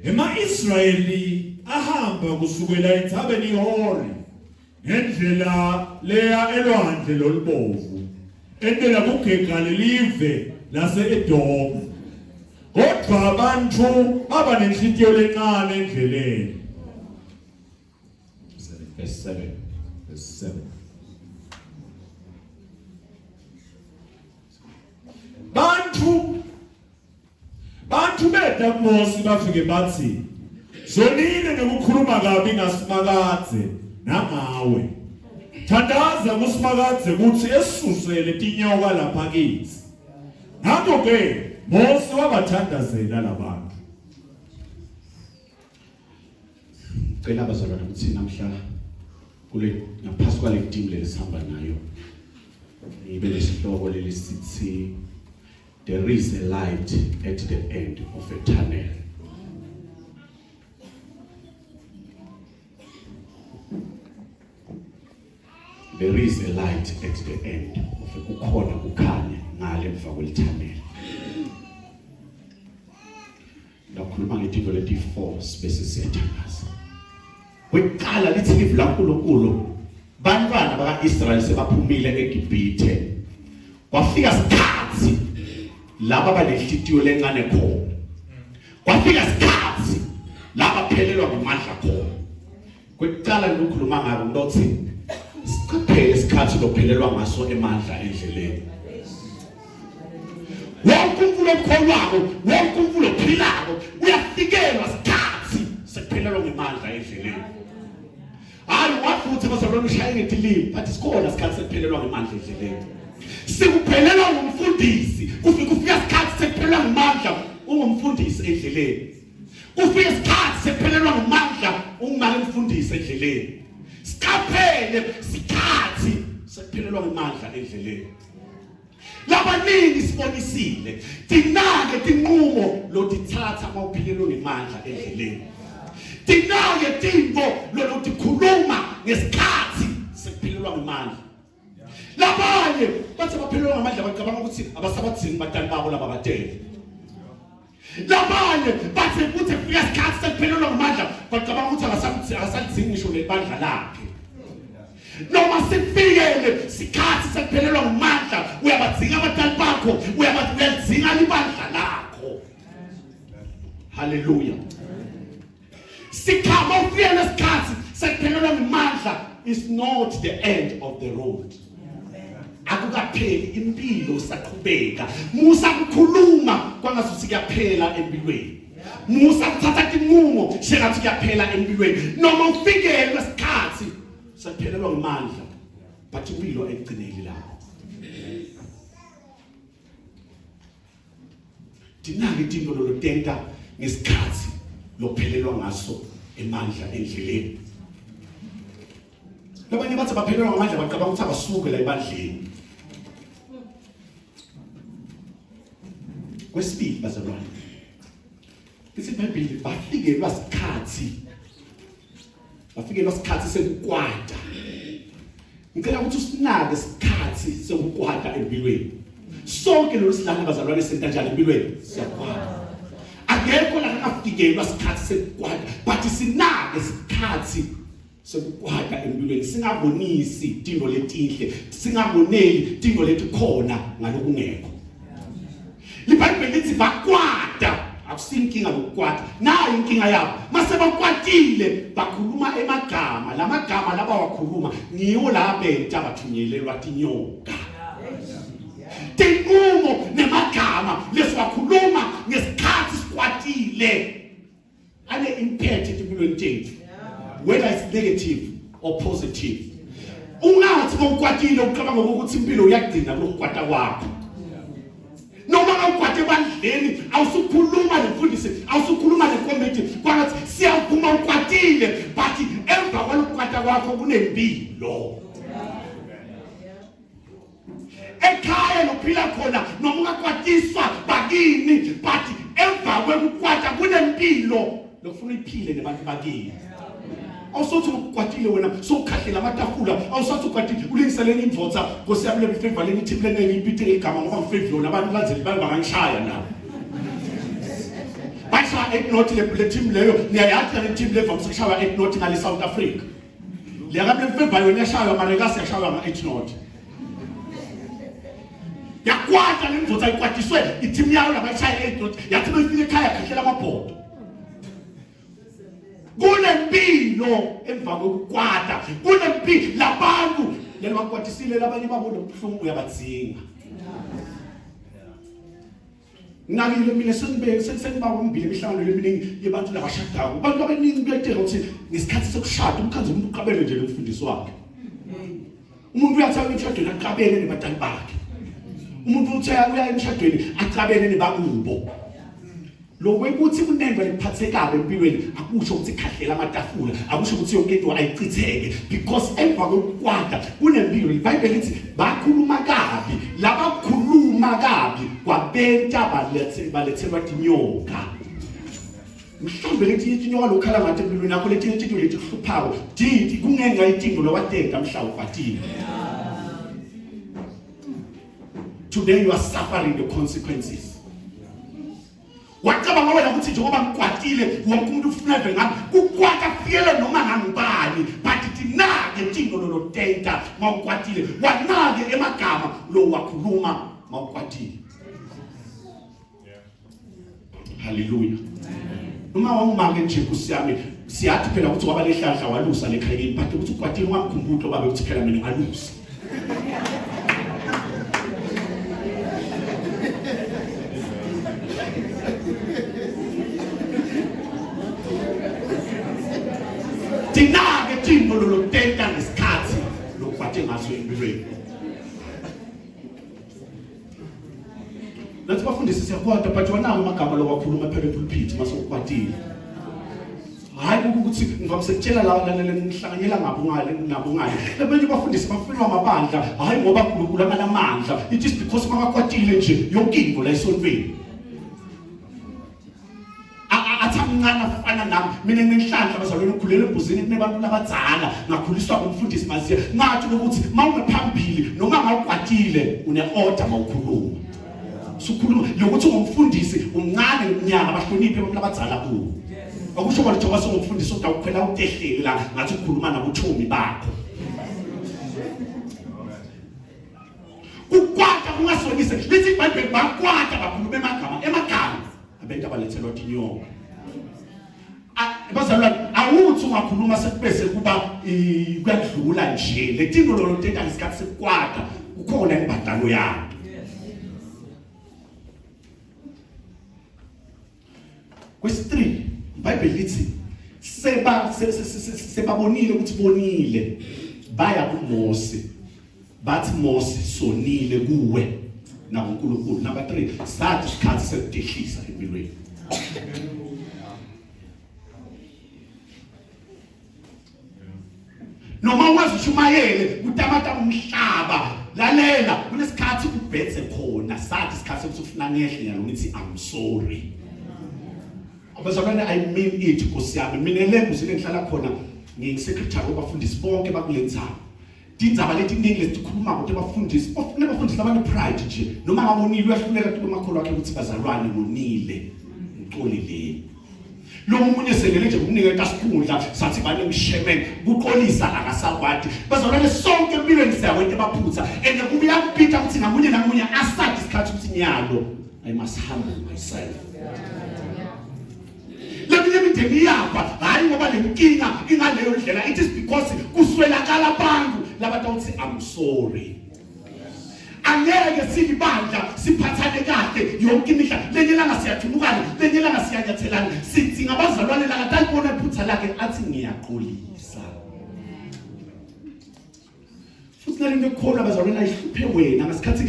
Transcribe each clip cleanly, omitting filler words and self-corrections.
Ema-Israyeli ahamba kusukela eThabeni Hori ngendlela leya elwandle lolubovu endlela kugegane live lase-Edomu. Kodwa abantu baba nenhliziyo lencane endleleni. Verse 7. Bantu beda kuMose bafike bathi, "Zonile nokukhuluma kabi ngasimakadze nangawe. Thandaza kusimakadze ukuthi esusele tinyoka lapha kithi." Ngakho-ke Mose wabathandazela labantu. Cela abazalwane ukuthi namhla ngaphasi kwale team lesihamba nayo ibe lesihloko lesithi there is a light at the end of a tunnel. There is a light at the end of a kukhona kukhanya ngale emva kwelitunnel. Lakhuluma ngetipho leti 4 spaces siyathandaza. Weqala lithi live laNkulunkulu bantwana baka-Israyeli sebaphumile eGibhithe. Kwafika isikhathi laba banenhliziyo lencane khona. Kwafika isikhathi laba phelelwa ngamandla khona. Kweqala lokukhuluma ngabo ngithi siqaphele isikhathi lophelelwa ngaso emandla endleleni. Wonke umuntu okholwayo, wonke umuntu ophilayo uyafikelwa isikhathi sekuphelelwa ngamandla endleleni. Hayi wafuthi bazalwane ushaye ngedilini, but sikhona isikhathi sekuphelelwa ngamandla endleleni. Sikuphelelwa ngumfundisi, kufika isikhathi sekuphelelwa ngamandla ungumfundisi endleleni. Kufika isikhathi sekuphelelwa ngamandla ungumali umfundisi endleleni. Siqaphele isikhathi sekuphelelwa ngamandla endleleni. Labaningi sibonisile dinake tinqumo lotithatha mawuphilelwe ngamandla endleleni. Dinake timbo lotikhuluma ngesikhathi sekuphelelwa ngamandla. Labanye bathi baphelelwa ngamandla bacabanga ukuthi abasabadzingi batali babo laba batele. Labanye bathi ukuthi fika isikhathi sekuphelelwa ngamandla bacabanga ukuthi abasadzingi ngisho nebandla lakhe. Noma sifikele sikhathi sekuphelelwa ngamandla uyabadzinga abatali bakho uyabadzinga libandla lakho. Hallelujah. Sikhama ufike lesikhathi sekuphelelwa ngamandla is not the end of the road. Akukapheli impilo saqhubeka. Musa kukhuluma kwangasuthi kuyaphela empilweni. Musa kuthatha tinqumo sengathi kuyaphela empilweni. Noma ufike lesikhathi sekuphelelwa ngamandla but impilo egcineki lapho. Dinake itinto lolotenta ngesikhathi lophelelwa ngaso emandla endleleni. Labanye bathi baphelelwa ngamandla bacabanga ukuthi abasuke la ebandleni. Kwesibili bazalwane, isiBhayibheli bafikelwa isikhathi sekukwata. Ngicela ukuthi usinake isikhathi sekukwata empilweni. Sonke lo silana bazalwane senta njalo empilweni siyakwata. Akekho la akafikelwa isikhathi sekukwata, but sinake isikhathi sekukwata empilweni. Singabonisi tinto letinhle, singaboneli tinto letikhona ngalokungekho. LiBhayibheli lithi bakwata, akusinkinga lokukwata. Nayo inkinga yabo. Mase bakwatile bakhuluma emagama, lamagama laba wakhuluma ngiwo la benta bathunyelelwa tinyoka. Tinqumo nemagama lesiwakhuluma ngesikhathi sikwatile ane impact empilweni yethu, whether it's negative or positive. Ungathi ngokwatile ucabanga ukuthi impilo uyagcina lokukwata kwakho. Noma ngawukwate ebandleni awusukhuluma nemfundisi, awusukhuluma necommittee kwathi siyaphuma ukwatile but emva kwalokukwata kwakho kunempilo. Ekhaya lophila khona noma ungakwatiswa bakini but emva kwekukwata kunempilo lokufuna iphile nebantu bakini. Awusothi ukwatile wena sokukhahlela amatafula, awusathi ukwatile ulingiseleni imvotsa Nkosi yami lebefavor leni team leni ngipithe igama ngoba ngifavor abantu lanzeli bangangishaya nabo. bashaya 8 knot le team leyo niyayathi le team leyo kusashaya 8 knot ngale South Africa liyakabe mfemba yona yashaya marekasi yashaya nga 8 knot yakwata lemvuza ikwatiswe i-team yayo labashaya 8 knot yathi befike ekhaya khahlela amabhodo kunempilo emva kokukwata kunempilo labantu lelo bakwatisile labanye babona ubuhlungu uyabadzinga ngakile mina sengiba umbili imihlangano leminingi yebantu labashadayo abantu abaningi kuyadinga ukuthi ngesikhathi sokushada umkhanzo umuntu uqabele nje lomfundisi wakhe umuntu uyathanda emshadweni aqabele nebatali bakhe umuntu uya emshadweni aqabele nebakubo lokuthi kunendwa lephathekayo empilweni akusho ukuthi khahlela amatafula akusho ukuthi yonke into ayichitheke because emva kokukwata kunempilo iBhayibheli lithi bakhuluma kabi labakhuluma kabi kwabenta balethelwa inyoka mhlawumbe lethi inyoka lokhala ngathi empilweni yakho lethi into lethi kuhluphayo didi kungenga itingo lowatenda mhlawumbe ukwatile today you are suffering the consequences wacaba ngoba ukuthi njengoba ngikwatile wonke umuntu ufuna eve ngami kukwata fiele noma ngangibani but dinake intingo lo tenta mawukwatile wanake emagama lo wakhuluma mawukwatile haleluya noma wangimake nje kusiyami siyathi phela ukuthi waba lehlahla walusa lekhayini but ukuthi ukwatile ungamkhumbulo babe ukuthi phela mina ngalusa dinake timbo lo tenta ngesikhathi lokwate ngaso empilweni nathi bafundisi siyakwata but wanawo amagama lokwakhuluma phela epulpit masokwatile hayi ukuthi ngivamsekutshela la nihlanganyela nabo ngale labanye bafundisi bafunwa amabandla hayi ngoba uNkulunkulu angalamandla it is because makakwatile nje yonke into la esontweni athamncane afana nami mina ngenhlanhla bazalwane ukhulela ebhuzini kunebantu labadzala ngakhuliswa umfundisi maziya ngathi ukuthi mawume phambili noma ngawukwatile une-order mawukhuluma sukhuluma lokuthi ungumfundisi umncane umnyaka abahloniphe abantu labadzala kuwo akusho ukuthi njengoba singumfundisi utawukhwela utehlele la ngathi ukhuluma nabochomi bakho ukwata kungasonise lithi iBhayibheli bakwata bakhuluma emagama abantu abalethelwa inyoka bazalwane awuthi ungakhuluma sekubese kuba kuyadlula nje letinto lo tenta ngesikhathi sekukwata kukhona imbadalo yakho kwesi-3 iBhayibheli lithi sebabonile ukuthi bonile baya kuMose bathi Mose sonile kuwe nakuNkulunkulu number 3 sathi isikhathi sekudehlisa empilweni noma wazi ushumayele kutamata umhlaba lalela kunesikhathi ubhethe khona sathi isikhathi sokufuna ngehle yalo ngithi I'm sorry abazalwane I mean it Nkosi yami mina lembuzile ngihlala khona ngisecretary wabafundisi bonke bakulenzana dindzaba letiningi lesikhuluma ukuthi abafundisi ofuna abafundisi labane pride nje noma ngabonile uyahluleka kuba makholwa akhe ukuthi bazalwane ngonile uxolile lo munye selele nje kumnika isikhundla sathi bani ngishemene kuqolisa akasakwati bazalwane sonke empilweni siyakwenta baphutha and kubuya kupita ukuthi ngamunye asathi isikhathi ukuthi nyalo I must humble myself leminye imindeni yapha hayi ngoba lenkinga ingaleyo ndlela it is because kuswelakala abantu labatothi I'm sorry angeke sibandla siphathane kahle yonke imihla lenyelanga siyathumukana lenyelanga siyanyathelana sithi ngabazalwane la katayibona iphutha lakhe athi ngiyaqolisa futhi nalento khona abazalwane ayihluphe wena ngasikhathi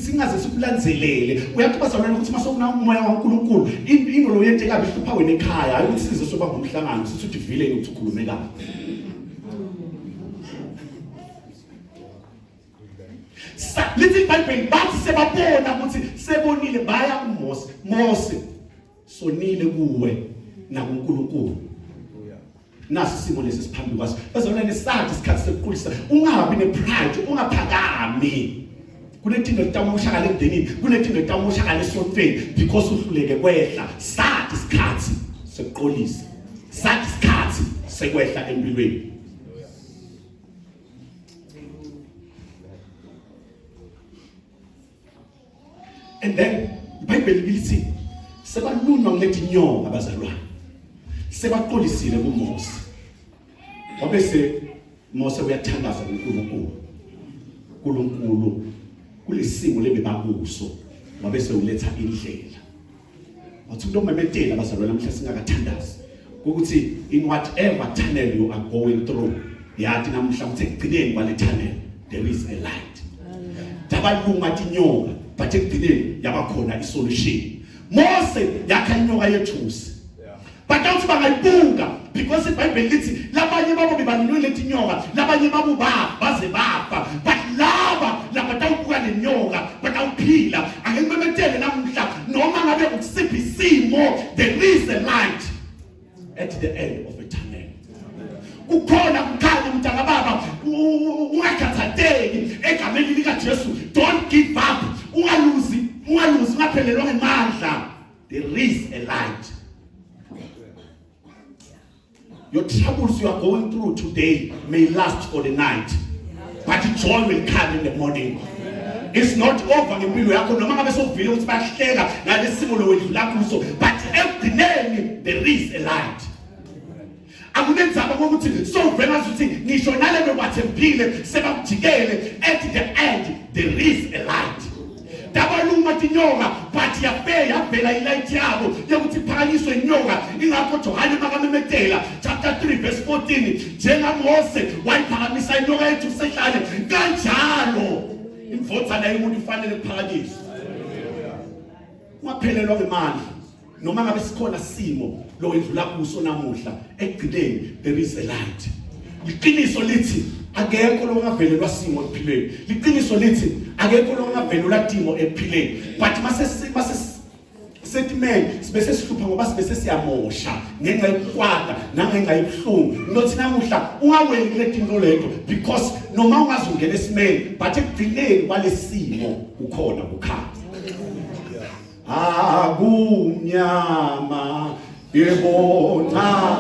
singaze sikulanzelele uyathi bazalwane ukuthi masokuna umoya kaNkulunkulu into lo yente kabi ihlupha wena ekhaya hayi ukuthi size soba ngomhlangano sithi udivile ukuthi ukhulume kabi lithi iBhayibheli bathi sebabona ukuthi sebonile baya kuMose Mose sonile kuwe nakuNkulunkulu nasi simo lesi siphambi kwaso bazalwane sathi isikhathi sekuqulisa ungabi nepride ungaphakami kunetinto litamoshakala emndenini kunetinto litamoshakala esontweni because uhluleke kwehla sathi isikhathi sekuqolisa, sathi isikhathi sekwehla empilweni. And then iBhayibheli lithi sebalunywa ngilethi inyoka abazalwane, sebaqolisile kuMose. Wabese Mose uyathandaza kuNkulunkulu kulesimo lebebakuso, wabese uletha indlela. Wathi umuntu omemetela abazalwane namhla singakathandazi ukuthi in whatever tunnel you are going through, yathi namhla ukuthi ekugcineni kwale tunnel there is a light. Dabalunga tinyoka but ekugcineni yabakhona isolution. Mose yakha inyoka yethusi, but awuthi bangayibuka because iBhayibheli lithi labanye babo bebanilwe lethi inyoka, labanye babo baze bafa, but laba batawubuka le nyoka batawuphila. Ake ngimemetele namhla noma ngabe ukusiphi isimo, there is a light at the end of a tunnel. Kukhona kukhanya mntaka baba, ungakhathaleki egameni lika Jesu. Don't give up, ungaluzi ungaphelelwa ngemandla. There is a light. Your troubles you are going through today may last for the night, but joy will come in the morning. It's not over ngempilo yakho noma ngabe sokuvile ukuthi bayahleka ngalesimo lowedlula kuso, but ekugcineni there is a light. Akunenzaba ukuthi so vela ukuthi ngisho nalebe bathempile sebakujikele, at the end there is a light. Dabaluma tinyoka but yavela ilight yabo yokuthi phakanyiswe inyoka. Ingakho Johane makamemetela chapter 3 verse 14, njengaMose wayiphakamisa inyoka yethu sehlale, kanjalo imvotha nayo umuntu ifanele kuphakanyiswa. Ungaphelelwa ngemandla noma ngabe sikhona simo lo edlula kuso namuhla, ekugcineni there is a light. Iqiniso lithi akekho lo ongavelelwa simo ephileni, liqiniso lithi akekho lo ongavelelwa timo ephileni. But mase sentiment sibese sihlupha ngoba sibese siyamosha ngenxa yokukwada nangenxa yobuhlungu. Nothi namuhla ungaweli kule tinto leto, because noma ungazungena esimeni but ekugcineni kwalesimo ukhona kukhanya. Akumnyama yebona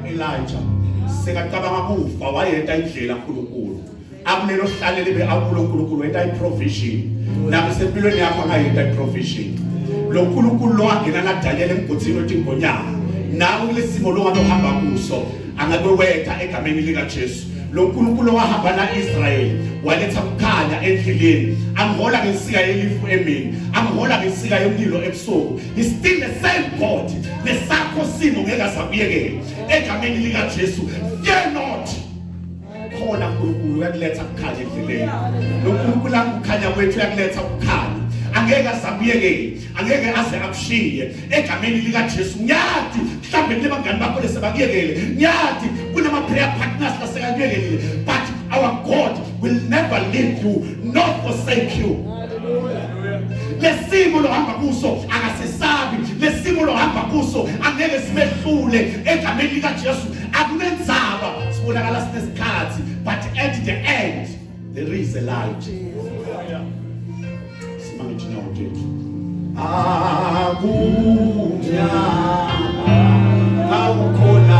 Elijah sekacabanga kufa wayenta indlela uNkulunkulu akulelo hlale libe uNkulunkulu wenta iprovision. Nabe sempilweni yakho angayenta iprovision. Lo uNkulunkulu lo wangena naDaniel emgodini wetingonyama, nawe kulesimo lo ngabe uhamba kuso angabe wetha egameni lika Jesu. Lo uNkulunkulu wahamba naIsrael waletha ukukhanya endleleni, angihola ngensika yelifu emini, angihola ngensika yomlilo ebusuku. He's still the same God. Nesakho simo ngeke asabuyekele egameni lika Jesu. Fear not. Khona uNkulunkulu uyakuletha ukukhanya endleleni. Lo uNkulunkulu akukhanya kwethu uyakuletha ukukhanya. Angeke asabuyekele, angeke aze akushiye egameni lika Jesu. Nyathi mhlambe lebangani bakho lesebakuyekele, nyathi kunama prayer partners lasekuyekele, but our God will never leave you nor forsake you. Lesimo lo hamba kuso akasesabi, lesimo lo hamba kuso angeke simehlule egameni lika Jesu. Akunenzaba sibonakala sinesikhathi, but at the end There is a light. Simame tunao jetu. Akunya aukona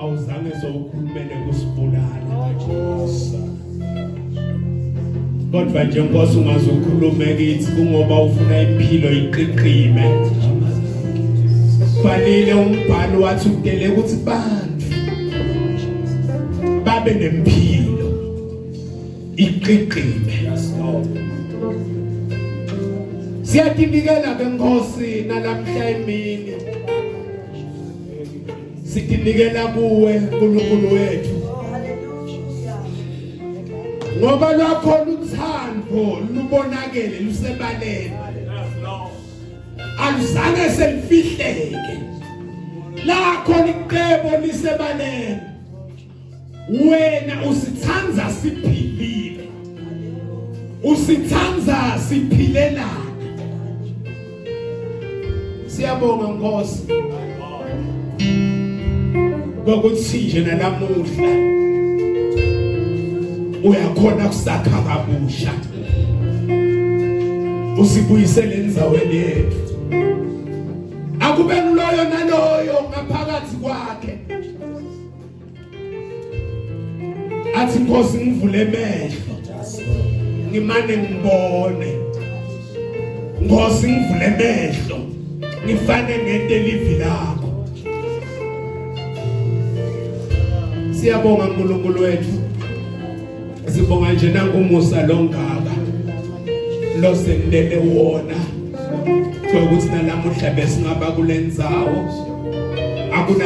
awuzange zokhulumele kusibulala kodwa nje Nkosi ungazokhuluma kithi kungoba ufuna impilo iqiqime fanele umbhalo wathi udele ukuthi bantu babe nempilo iqiqime. Siyadingikela ke Nkosi nalamhla emini Sikinikela kuwe uNkulunkulu wethu. Ngoba lwakho luthando lubonakele lusebaleni. Aluzange selifihleke. Lakho liqebo lisebaleni. Wena usithanza siphilile. Usithanza siphilelana. Siyabonga Nkosi. Ngokuthi nje nalamuhla uyakhona kusakha kabusha. Usibuyisele endzaweni yethu. Akube nguloyo naloyo ngaphakathi kwakhe. Athi Nkosi ngivule emehlo. Ngimane ngibone. Nkosi ngivule emehlo. Ngifane ngente livi lakho. Siyabonga uNkulunkulu wethu. Sibonga nje nangumusa longaka. Lo sendele wona. Ukuthi nalamuhla besingaba kulendzawo. Akuna